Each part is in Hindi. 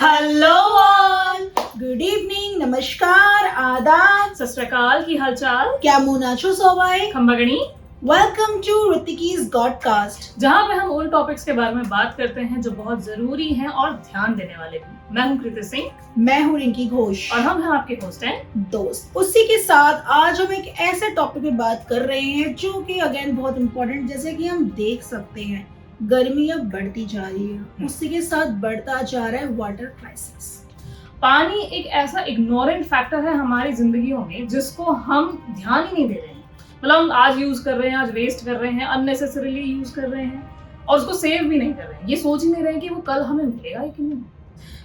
हेलो ऑल, गुड इवनिंग, नमस्कार, आदाब, सत श्री अकाल की हालचाल क्या मुनाचो सोवाई। खंबागणी, वेलकम टू ऋतिकीज गॉडकास्ट, जहाँ पे हम उन टॉपिक्स के बारे में बात करते हैं जो बहुत जरूरी हैं और ध्यान देने वाले भी। मैं हूँ कृति सिंह, मैं हूँ रिंकी घोष और हम हैं आपके होस्ट हैं दोस्त। उसी के साथ आज हम एक ऐसे टॉपिक पे बात कर रहे हैं जो कि अगेन बहुत इम्पोर्टेंट, जैसे कि हम देख सकते हैं गर्मी अब बढ़ती जा रही है, उसी के साथ बढ़ता जा रहा है वाटर क्राइसिस। पानी एक ऐसा इग्नोरेंट फैक्टर है हमारी जिंदगियों में जिसको हम ध्यान ही नहीं दे रहे हैं। मतलब हम आज यूज कर रहे हैं, आज वेस्ट कर रहे हैं, अननेसेसरीली यूज कर रहे हैं और उसको सेव भी नहीं कर रहे हैं। ये सोच ही नहीं रहे हैं कि वो कल हमें मिलेगा कि नहीं।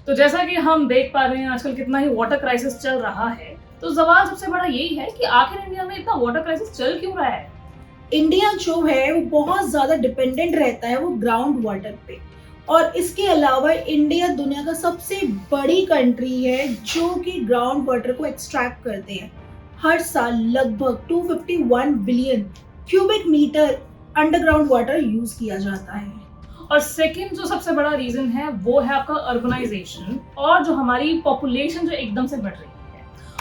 तो जैसा कि हम देख पा रहे हैं आजकल कितना ही वाटर क्राइसिस चल रहा है, तो सवाल सबसे बड़ा यही है कि आखिर इंडिया में इतना वाटर क्राइसिस चल क्यों रहा है। इंडिया जो है वो बहुत ज्यादा डिपेंडेंट रहता है वो ग्राउंड वाटर पे, और इसके अलावा इंडिया दुनिया का सबसे बड़ी कंट्री है जो कि ग्राउंड वाटर को एक्सट्रैक्ट करते हैं। हर साल लगभग 251 billion cubic metre underground water use किया जाता है। और सेकंड जो सबसे बड़ा रीजन है वो है आपका अर्बनाइजेशन, और जो हमारी पॉपुलेशन जो एकदम से बढ़ रही है।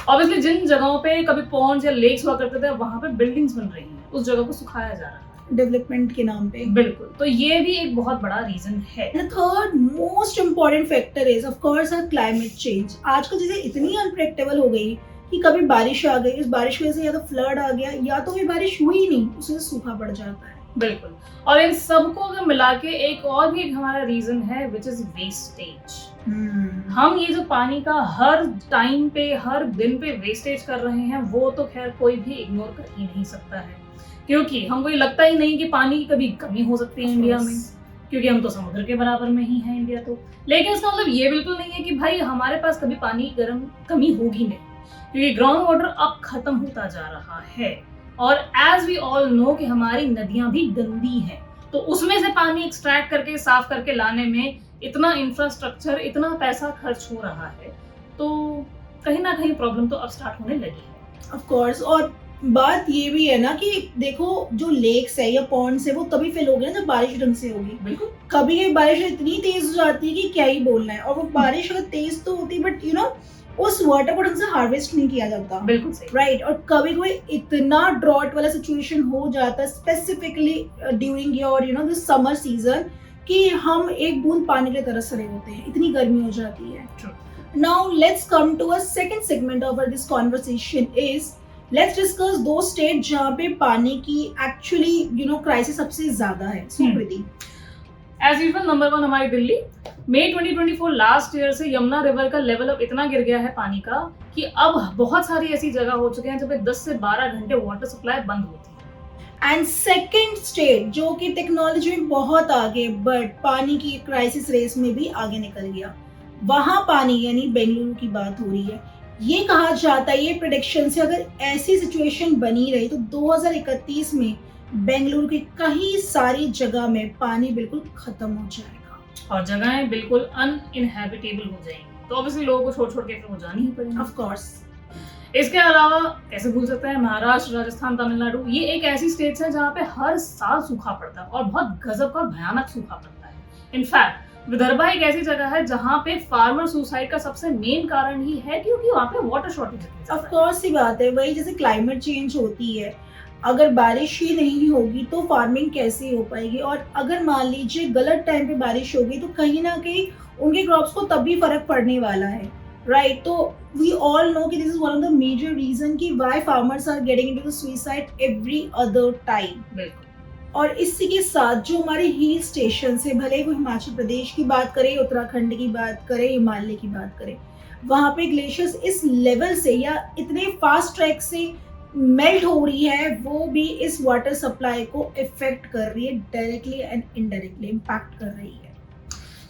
ऑब्वियसली जिन जगहों पे कभी पॉन्ड्स या लेक्स हुआ करते थे वहां पे बिल्डिंग्स बन रही हैं, उस जगह को सुखाया जा रहा है डेवलपमेंट के नाम पे। बिल्कुल, तो ये भी एक बहुत बड़ा रीजन है। The third most important factor is of course our climate change। आजकल चीजें इतनी अनप्रेडिक्टेबल हो गई कि कभी बारिश आ गई, इस बारिश की वजह से या तो फ्लड आ गया या तो कोई बारिश हुई ही नहीं, उससे सूखा पड़ जाता है। बिल्कुल, और इन सबको अगर मिला के एक और भी हमारा रीजन है विच इज वेस्टेज। हम ये जो पानी का हर टाइम पे हर दिन पे वेस्टेज कर रहे हैं वो तो खैर कोई भी इग्नोर कर ही नहीं सकता है, क्योंकि हमको ये लगता ही नहीं कि पानी की कभी कमी हो सकती है इंडिया में, क्योंकि हम तो समुद्र के बराबर में ही हैं इंडिया तो। लेकिन इसका मतलब ये बिल्कुल नहीं है कि भाई हमारे पास कभी पानी की गर्म कमी होगी नहीं, क्योंकि ग्राउंड वाटर अब खत्म होता जा रहा है। और एज वी ऑल नो कि हमारी नदियां भी गंदी हैं, तो उसमें से पानी एक्सट्रैक्ट करके साफ करके लाने में इतना इंफ्रास्ट्रक्चर, इतना पैसा खर्च हो रहा है, तो कहीं ना कहीं प्रॉब्लम तो अब स्टार्ट होने लगी है। ऑफ कोर्स, और बात ये भी है ना कि देखो जो लेक्स है या पॉन्ड्स है वो तभी फिल होगी ना जब बारिश ढंग से होगी। बिल्कुल, कभी कभी बारिश इतनी तेज हो जाती है कि क्या ही बोलना है, और वो बारिश अगर तेज तो होती है बट यू नो उस वाटर को ढंग से हार्वेस्ट नहीं किया जाता। बिल्कुल सही, राइट। और कभी कोई इतना ड्रॉट वाला सिचुएशन हो जाता है specifically during your you know this summer season कि हम एक बूंद पानी के लिए तरस रहे होते हैं, इतनी गर्मी हो जाती है। Now let's come to a second segment of this conversation is let's discuss दो स्टेट जहाँ पे पानी की एक्चुअली यू नो क्राइसिस सबसे ज्यादा है। सुकृति, एज यूजुअल नंबर 1 हमारी दिल्ली। मई 2024 लास्ट ईयर से यमुना रिवर का लेवल अब इतना गिर गया है पानी का कि अब बहुत सारी ऐसी जगह हो चुके हैं जब 10 से 12 घंटे वाटर सप्लाई बंद होती है। एंड सेकंड स्टेट जो कि टेक्नोलॉजी में बहुत आगे बट पानी की क्राइसिस रेस में भी आगे निकल गया, वहां पानी यानी बेंगलुरु की बात हो रही है। ये कहा जाता है, ये प्रेडिक्शन से अगर ऐसी सिचुएशन बनी रही तो 2031 में बेंगलुरु की कई सारी जगह में पानी बिल्कुल खत्म हो जाएगा और जगहें बिल्कुल अनइनहैबिटेबल हो जाएंगी, तो ऑब्वियसली लोगों को छोड़ छोड़ के फिर वो जानी ही पड़ेगी। Of course. इसके अलावा कैसे भूल सकते हैं महाराष्ट्र, राजस्थान, तमिलनाडु, ये एक ऐसी स्टेट्स है जहाँ पे हर साल सूखा पड़ता है और बहुत गजब का भयानक सूखा पड़ता है। इनफैक्ट विदर्भा एक ऐसी जगह है जहाँ पे फार्मर सुसाइड का सबसे मेन कारण ही है क्योंकि वहाँ पे वाटर शॉर्टेज। ऑफ कोर्स ही बात है, वही जैसे क्लाइमेट चेंज होती है, अगर बारिश ही नहीं होगी तो फार्मिंग कैसे हो पाएगी, और अगर मान लीजिए गलत टाइम पे बारिश होगी तो कहीं ना कहीं उनके क्रॉप्स को तब भी फर्क पड़ने वाला है। राइट, तो वी ऑल नो कि this is one of the major reason कि why farmers are getting into the suicide every other time. बिल्कुल, और इसी के साथ जो हमारे हिल स्टेशन है, भले वो हिमाचल प्रदेश की बात करें, उत्तराखंड की बात करें, हिमालय की बात करें, वहाँ पे ग्लेशियर्स इस लेवल से या इतने फास्ट ट्रैक से मेल्ट हो रही है, वो भी इस वाटर सप्लाई को इफेक्ट कर रही है, डायरेक्टली एंड इनडायरेक्टली इम्पैक्ट कर रही है।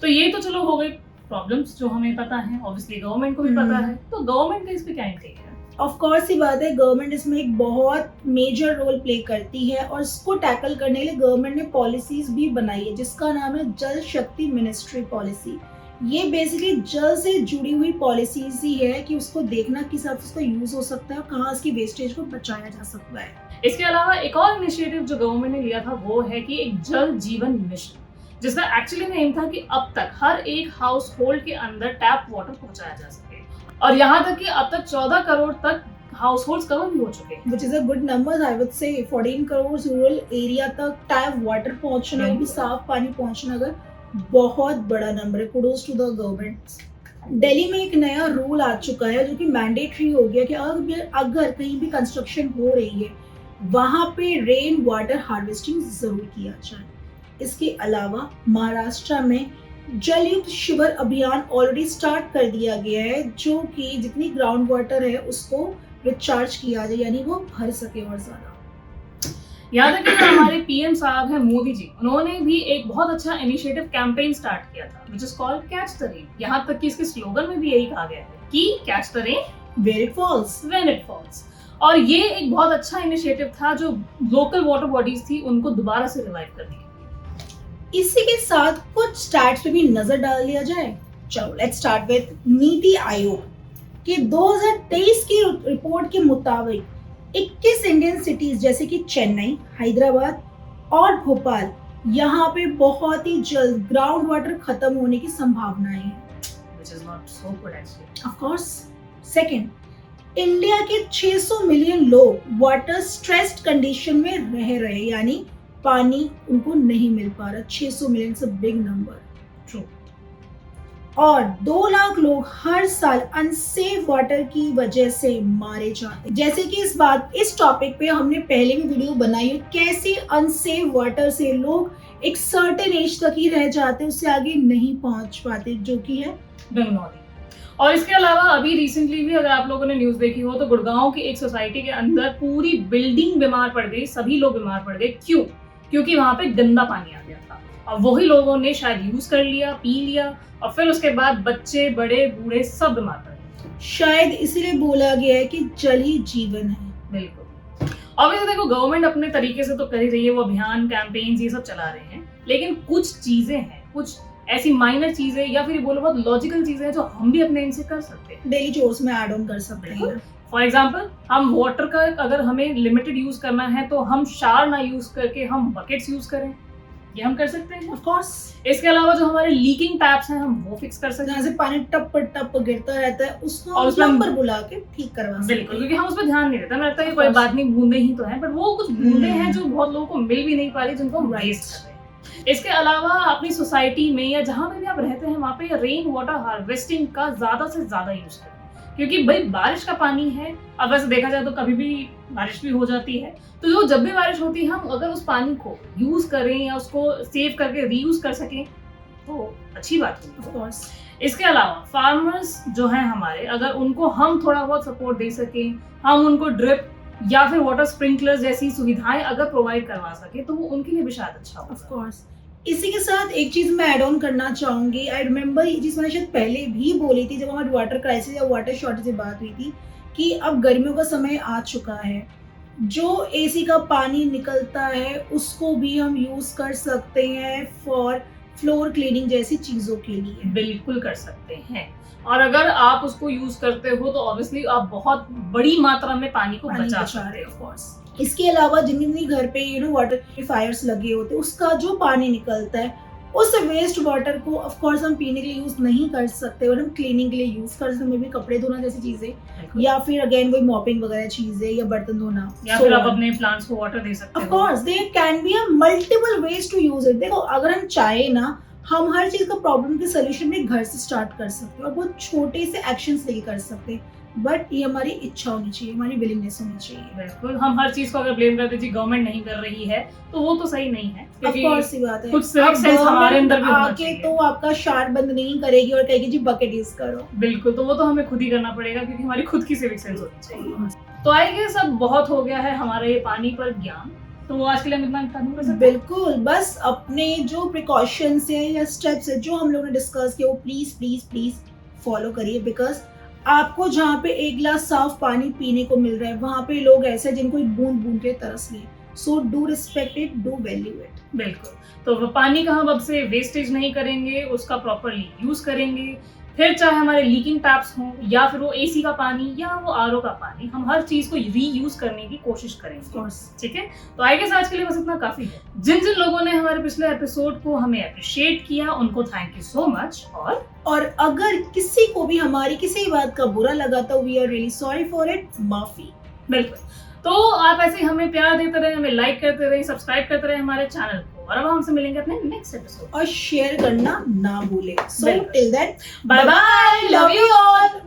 तो ये तो चलो हो गई प्रॉब्लम्स जो हमें पता है, ऑब्वियसली गवर्नमेंट को भी पता है, तो गवर्नमेंट का इस पे क्या इंटेक है? ऑफ कोर्स ही बात है, गवर्नमेंट इसमें एक बहुत मेजर रोल प्ले करती है, और इसको टैकल करने के लिए गवर्नमेंट ने पॉलिसीज भी बनाई है जिसका नाम है जल शक्ति मिनिस्ट्री पॉलिसी। ये बेसिकली जल से जुड़ी हुई पॉलिसीज ही है कि उसको देखना किस हिसाब से उसका यूज हो सकता है और कहाँ इसकी वेस्टेज को बचाया जा सकता है। इसके अलावा एक और इनिशिएटिव जो गवर्नमेंट ने लिया था वो है कि एक जल जीवन मिशन, जिसका एक्चुअली में एम था कि अब तक हर एक हाउस होल्ड के अंदर टैप वाटर पहुंचाया जा सके, और यहाँ तक कि अब तक 14 करोड़ तक हाउस होल्ड कवर भी हो चुके हैं, which is a good number. I would say 14 crore rural area तक टैप वाटर पहुंचना, वो भी साफ पानी पहुंचना, अगर बहुत बड़ा नंबर है. Kudos to the government. Delhi में एक नया रूल आ चुका है जो कि मैंडेटरी हो गया कि अगर कहीं भी कंस्ट्रक्शन हो रही है वहां पे रेन वाटर हार्वेस्टिंग जरूर किया जाए. इसके अलावा महाराष्ट्र में जल युक्त शिविर अभियान ऑलरेडी स्टार्ट कर दिया गया है, जो कि जितनी ग्राउंड वाटर है उसको रिचार्ज किया जाए, यानी वो भर सके और ज्यादा. यहाँ तक कि हमारे पीएम साहब हैं मोदी जी, उन्होंने भी एक बहुत अच्छा इनिशिएटिव कैंपेन स्टार्ट किया था which is called catch the rain. यहाँ तक कि इसके स्लोगन में भी यही कहा गया है कि catch the rain where it falls when it falls. और ये एक बहुत अच्छा इनिशिएटिव था जो लोकल वाटर बॉडीज थी उनको दोबारा से रिवाइव करने की. इसी के साथ कुछ स्टैट्स पे भी नजर डाल दिया जाए. चलो let's start with NITI Aayog कि 2023 की रिपोर्ट के मुताबिक 21 इंडियन सिटीज जैसे कि चेन्नई, हैदराबाद और भोपाल, यहाँ पे बहुत ही जल्द ग्राउंड वाटर खत्म होने की संभावनाएं हैं. Which is not so good actually. Of course. Second, India के 600 मिलियन लोग वाटर स्ट्रेस्ड कंडीशन में रह रहे, यानी पानी उनको नहीं मिल पा रहा. 600 मिलियन से बिग नंबर. True. और 2 लाख लोग हर साल अनसेफ वाटर की वजह से मारे जाते हैं. जैसे कि इस टॉपिक पे हमने पहले भी वीडियो बनाई है, कैसे अनसेफ वाटर से लोग एक सर्टेन एज तक ही रह जाते हैं, उससे आगे नहीं पहुंच पाते, जो कि है बेंगलौर. और इसके अलावा अभी रिसेंटली भी अगर आप लोगों ने न्यूज देखी हो तो गुड़गांव की एक सोसाइटी के अंदर पूरी बिल्डिंग बीमार पड़ गई, सभी लोग बीमार पड़ गए. क्यों? क्योंकि वहां पे गंदा पानी आ गया था और वही लोगों ने शायद यूज कर लिया, पी लिया, और फिर उसके बाद बच्चे, बड़े, बूढ़े सब बीमार पड़ गए. शायद इसीलिए बोला गया है कि जल ही जीवन है. बिल्कुल. ऑब्वियसली देखो गवर्नमेंट अपने तरीके से तो कर ही रही है, वो अभियान, कैंपेन्स ये सब चला रहे हैं, लेकिन कुछ चीजें हैं, कुछ ऐसी माइनर चीजें या फिर बोलो बहुत लॉजिकल चीजें हैं जो हम भी अपने इनसे कर सकते हैं, डेली चोर्स में ऐड ऑन कर सकते हैं. फॉर एग्जाम्पल हम वाटर का अगर हमें लिमिटेड यूज करना है तो हम शावर ना यूज करके हम बकेट्स यूज करें, ये हम कर सकते हैं. Of course. इसके अलावा जो हमारे लीकिंग टैप्स हैं हम वो फिक्स कर सकते हैं, जहाँ से पानी टप टप गिरता रहता है उसको और हम उसमें प्लम्बर बुला के ठीक करवा सकते हैं. बिल्कुल, क्योंकि हम उस पर ध्यान नहीं देते. हमें लगता है कि कोई बात नहीं, बूंदे ही तो हैं, बट वो कुछ बूंदे हैं जो बहुत लोगों को मिल भी नहीं पा रही, जिनको हम वेस्ट कर रहे हैं. इसके अलावा अपनी सोसाइटी में या जहाँ पे भी आप रहते हैं वहाँ पे रेन वाटर हार्वेस्टिंग का ज्यादा से ज्यादा यूज करें, क्योंकि भाई बारिश का पानी है. अब वैसे देखा जाए तो कभी भी बारिश भी हो जाती है, तो जो जब भी बारिश होती है हम अगर उस पानी को यूज करें या उसको सेव करके रीयूज कर सकें तो अच्छी बात है. Of course. इसके अलावा फार्मर्स जो हैं हमारे, अगर उनको हम थोड़ा बहुत सपोर्ट दे सकें, हम उनको ड्रिप या फिर वाटर स्प्रिंकलर जैसी सुविधाएं अगर प्रोवाइड करवा सके तो वो उनके लिए भी शायद अच्छा होगा. Of course. इसी के साथ एक चीज मैं ऐड ऑन करना चाहूंगी. आई रिमेम्बर ये चीज मैंने शायद पहले भी बोली थी जब हमारी वाटर क्राइसिस या वाटर शॉर्टेज की बात हुई थी, कि अब गर्मियों का समय आ चुका है. जो एसी का पानी निकलता है उसको भी हम यूज कर सकते हैं फॉर फ्लोर क्लीनिंग जैसी चीजों के लिए. बिल्कुल कर सकते हैं, और अगर आप उसको यूज करते हो तो ऑब्वियसली आप बहुत बड़ी मात्रा में पानी को बचा सकते हो. Of course. इसके अलावा जिन घर पे वाटर प्यूरिफायर्स लगे होते हैं उसका जो पानी निकलता है उस वेस्ट वाटर को ऑफ कोर्स हम पीने के लिए यूज नहीं कर सकते और हम क्लीनिंग के लिए यूज कर सकते हैं, कपड़े धोना जैसी चीजें, या फिर अगेन वही मॉपिंग वगैरह चीजें, या बर्तन धोना, या फिर आप अपने प्लांट्स को वाटर दे सकते हो. Of course there can be a multiple ways to use it. देखो अगर हम चाहे ना, हम हर चीज का प्रॉब्लम के सोल्यूशन भी घर से स्टार्ट कर सकते हैं और बहुत छोटे से एक्शंस लेके कर सकते हैं, बट ये हमारी इच्छा होनी चाहिए, हमारी विलिंगनेस होनी चाहिए. बिल्कुल. हम हर चीज को अगर ब्लेम करते जी गवर्नमेंट नहीं कर रही है तो वो तो सही नहीं है, ऑफ कोर्स सी बात है. कुछ सिविक सेंस हमारे अंदर भी होना आके चाहिए. तो आपका शार बंद नहीं करेगी और कहेगी जी बकेट यूज करो. बिल्कुल, तो वो तो हमें खुद ही करना पड़ेगा क्योंकि हमारी खुद की सिविक सेंस होनी चाहिए. तो आई गेस अब बहुत हो गया है हमारे पानी पर ज्ञान, तो वो आज के लिए हम इतना खत्म कर सकते हैं. बिल्कुल. बस अपने जो प्रिकॉशंस है या स्टेप्स है जो हम लोगों ने डिस्कस किया वो प्लीज प्लीज प्लीज फॉलो करिए, बिकॉज आपको जहाँ पे एक गिलास साफ पानी पीने को मिल रहा है वहाँ पे लोग ऐसे हैं जिनको एक बूंद बूंद के तरस लिए. So do respect it, do value it. बिल्कुल. तो वो पानी का हम अब से वेस्टेज नहीं करेंगे, उसका प्रॉपरली यूज करेंगे, फिर चाहे हमारे लीकिंग टैप्स हों या फिर वो एसी का पानी या वो आरओ का पानी, हम हर चीज को रीयूज करने की कोशिश करेंगे। ठीक है, तो आई गेस आज के लिए बस इतना काफी है। जिन जिन लोगों ने हमारे पिछले एपिसोड को हमें अप्रिशिएट किया उनको थैंक यू सो मच। और अगर किसी को भी हमारी किसी बात का बुरा लगा तो we are really sorry for it, माफी। बिल्कुल, तो आप ऐसे ही हमें प्यार देते रहे, हमें लाइक करते रहे, सब्सक्राइब करते रहे हमारे चैनल को, और अब हमसे मिलेंगे अपने नेक्स्ट एपिसोड और शेयर करना ना भूले। So till then bye bye, love you all.